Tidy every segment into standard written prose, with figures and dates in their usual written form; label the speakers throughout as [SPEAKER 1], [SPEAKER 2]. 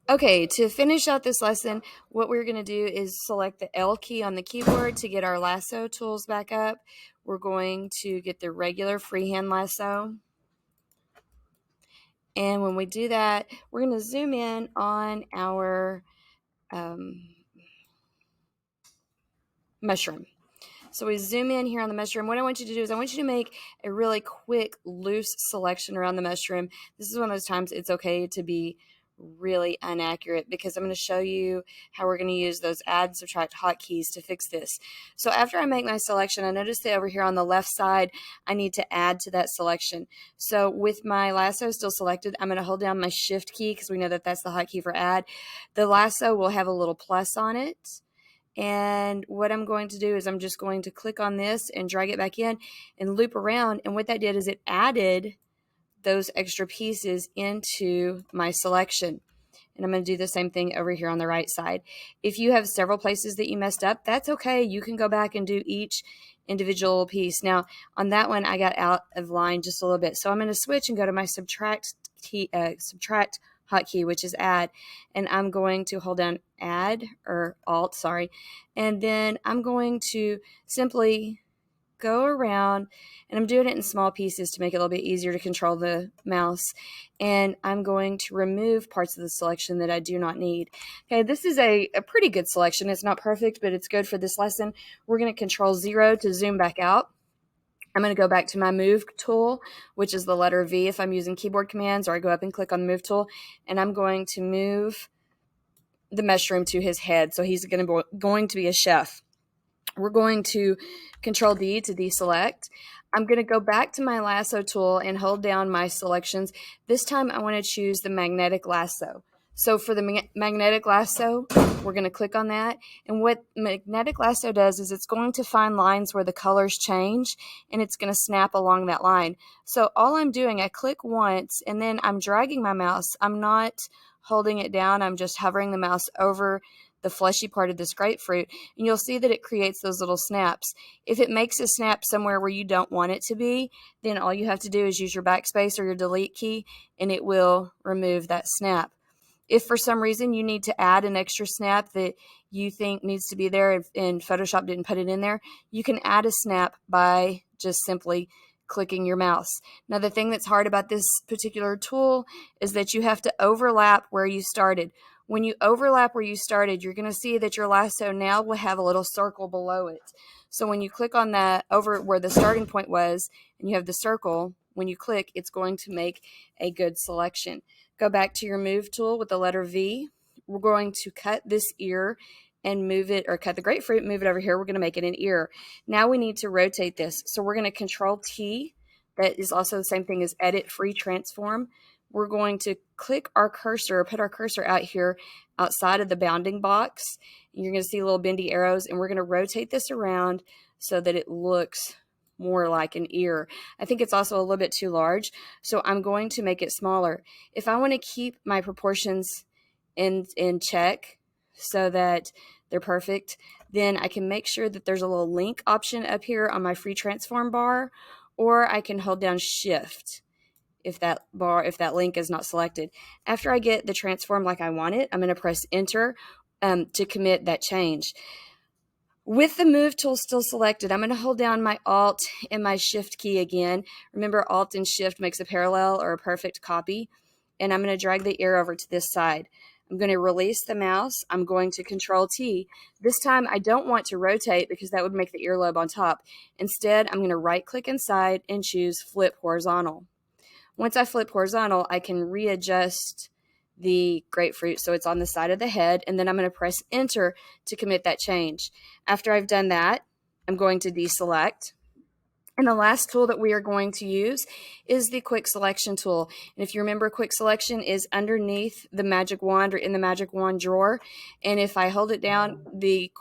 [SPEAKER 1] Okay, to finish out this lesson, what we're going to do is select the L key on the keyboard to get our lasso tools back up. We're going to get the regular freehand lasso. And when we do that, we're going to zoom in on our mushroom. So we zoom in here on the mushroom. What I want you to do is I want you to make a really quick, loose selection around the mushroom. This is one of those times it's okay to be really inaccurate because I'm going to show you how we're going to use those add, subtract hotkeys to fix this. So after I make my selection, I notice that over here on the left side, I need to add to that selection. So with my lasso still selected, I'm going to hold down my shift key because we know that that's the hotkey for add. The lasso will have a little plus on it. And what I'm going to do is I'm just going to click on this and drag it back in and loop around. And what that did is it added those extra pieces into my selection. And I'm going to do the same thing over here on the right side. If you have several places that you messed up, that's okay. You can go back and do each individual piece. Now, on that one, I got out of line just a little bit. So I'm going to switch and go to my subtract hotkey, which is add, and I'm going to hold down add or alt, sorry, and then I'm going to simply go around, and I'm doing it in small pieces to make it a little bit easier to control the mouse, and I'm going to remove parts of the selection that I do not need. Okay, this is a pretty good selection. It's not perfect, but it's good for this lesson. We're going to control 0 to zoom back out. I'm going to go back to my move tool, which is the letter V if I'm using keyboard commands, or I go up and click on the move tool, and I'm going to move the mushroom to his head. So he's going to be a chef. We're going to control D to deselect. I'm going to go back to my lasso tool and hold down my selections. This time I want to choose the magnetic lasso. So for the magnetic lasso, we're going to click on that. And what magnetic lasso does is it's going to find lines where the colors change, and it's going to snap along that line. So all I'm doing, I click once, and then I'm dragging my mouse. I'm not holding it down. I'm just hovering the mouse over the fleshy part of this grapefruit, and you'll see that it creates those little snaps. If it makes a snap somewhere where you don't want it to be, then all you have to do is use your backspace or your delete key, and it will remove that snap. If for some reason you need to add an extra snap that you think needs to be there and Photoshop didn't put it in there, you can add a snap by just simply clicking your mouse. Now, the thing that's hard about this particular tool is that you have to overlap where you started. When you overlap where you started, you're going to see that your lasso now will have a little circle below it. So when you click on that over where the starting point was and you have the circle, when you click, it's going to make a good selection. Go back to your move tool with the letter V. We're going to cut this ear and move it, or cut the grapefruit, move it over here. We're going to make it an ear. Now we need to rotate this. So we're going to control T. That is also the same thing as edit free transform. We're going to click our cursor, put our cursor out here outside of the bounding box. And you're going to see little bendy arrows, and we're going to rotate this around so that it looks more like an ear. I think it's also a little bit too large, so I'm going to make it smaller. If I want to keep my proportions in check so that they're perfect, then I can make sure that there's a little link option up here on my free transform bar, or I can hold down shift if that link is not selected. After I get the transform like I want it, I'm going to press enter to commit that change. With the move tool still selected, I'm going to hold down my alt and my shift key again. Remember, alt and shift makes a parallel or a perfect copy. And I'm going to drag the ear over to this side. I'm going to release the mouse. I'm going to control T. This time I don't want to rotate because that would make the earlobe on top. Instead, I'm going to right click inside and choose flip horizontal. Once I flip horizontal, I can readjust the grapefruit so it's on the side of the head, and then I'm going to press enter to commit that change. After I've done that, I'm going to deselect. And the last tool that we are going to use is the quick selection tool. And if you remember, quick selection is underneath the magic wand or in the magic wand drawer. And if I hold it down, the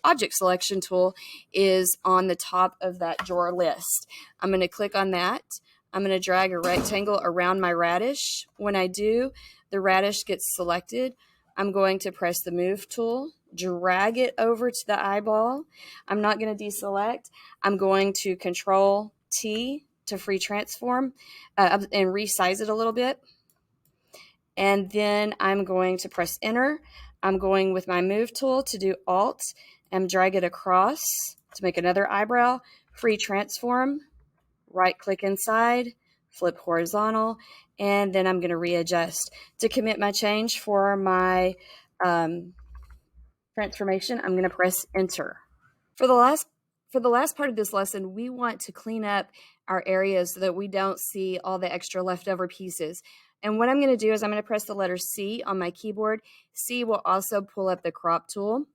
[SPEAKER 1] object selection tool is on the top of that drawer list. I'm going to click on that. I'm going to drag a rectangle around my radish. When I do, the radish gets selected. I'm going to press the move tool, drag it over to the eyeball. I'm not going to deselect. I'm going to control T to free transform and resize it a little bit. and then I'm going to press enter. I'm going with my move tool to do alt and drag it across to make another eyebrow, free transform, right click inside, flip horizontal, and then I'm going to readjust. To commit my change for my transformation, I'm going to press enter. For the last part of this lesson, we want to clean up our areas so that we don't see all the extra leftover pieces. And what I'm going to do is I'm going to press the letter C on my keyboard. C will also pull up the crop tool.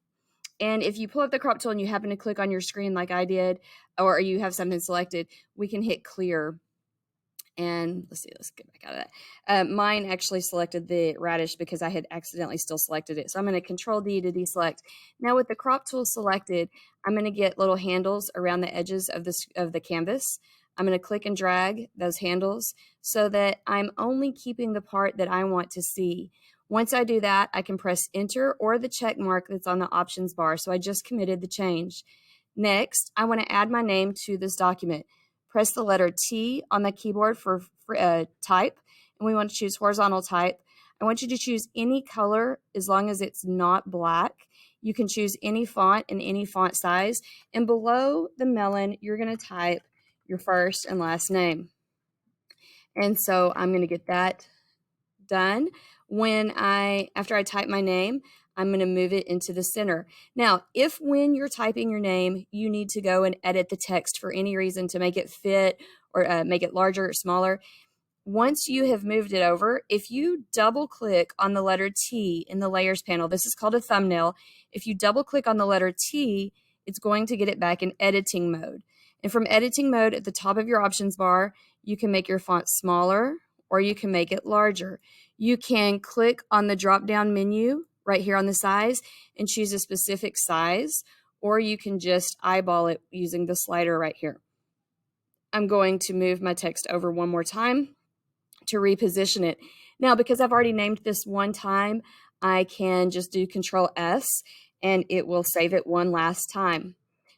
[SPEAKER 1] And if you pull up the crop tool and you happen to click on your screen like I did, or you have something selected, we can hit clear. And let's see, let's get back out of that. Mine actually selected the radish because I had accidentally still selected it. So I'm going to Control D to deselect. Now with the crop tool selected, I'm going to get little handles around the edges of the canvas. I'm going to click and drag those handles so that I'm only keeping the part that I want to see. Once I do that, I can press enter or the check mark that's on the options bar. So I just committed the change. Next, I want to add my name to this document. Press the letter T on the keyboard for type, and we want to choose horizontal type. I want you to choose any color as long as it's not black. You can choose any font and any font size. And below the melon, you're going to type your first and last name. And so I'm going to get that done. After I type my name, I'm going to move it into the center. Now, if when you're typing your name, you need to go and edit the text for any reason to make it fit or make it larger or smaller, once you have moved it over, if you double click on the letter T in the layers panel, this is called a thumbnail. If you double click on the letter T, it's going to get it back in editing mode. And from editing mode at the top of your options bar, you can make your font smaller or you can make it larger. You can click on the drop down menu right here on the size and choose a specific size, or you can just eyeball it using the slider right here. I'm going to move my text over one more time to reposition it. Now, because I've already named this one time, I can just do Control S and it will save it one last time.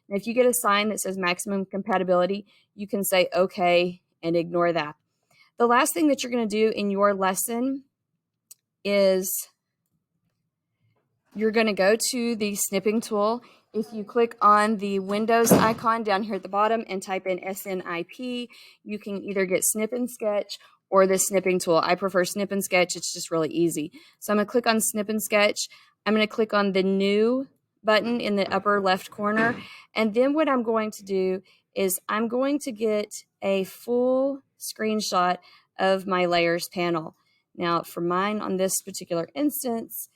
[SPEAKER 1] And if you get a sign that says maximum compatibility, you can say OK and ignore that. The last thing that you're going to do in your lesson is you're going to go to the snipping tool. If you click on the Windows icon down here at the bottom and type in SNIP, you can either get Snip and Sketch or the snipping tool. I prefer Snip and Sketch. It's just really easy. So I'm going to click on Snip and Sketch. I'm going to click on the New button in the upper left corner. And then what I'm going to do is I'm going to get a full screenshot of my layers panel. Now, for mine on this particular instance,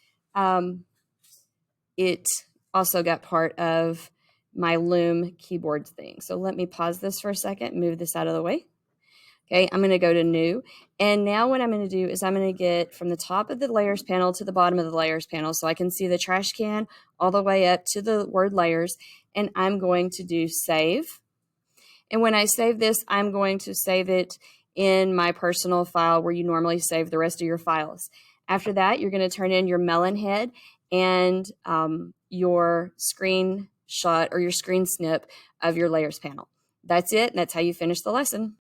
[SPEAKER 1] it also got part of my Loom keyboard thing. So let me pause this for a second, move this out of the way. Okay, I'm going to go to New. And now what I'm going to do is I'm going to get from the top of the layers panel to the bottom of the layers panel so I can see the trash can all the way up to the word layers. And I'm going to do save. And when I save this, I'm going to save it in my personal file where you normally save the rest of your files. After that, you're going to turn in your Melonhead and your screenshot or your screen snip of your layers panel. That's it. And that's how you finish the lesson.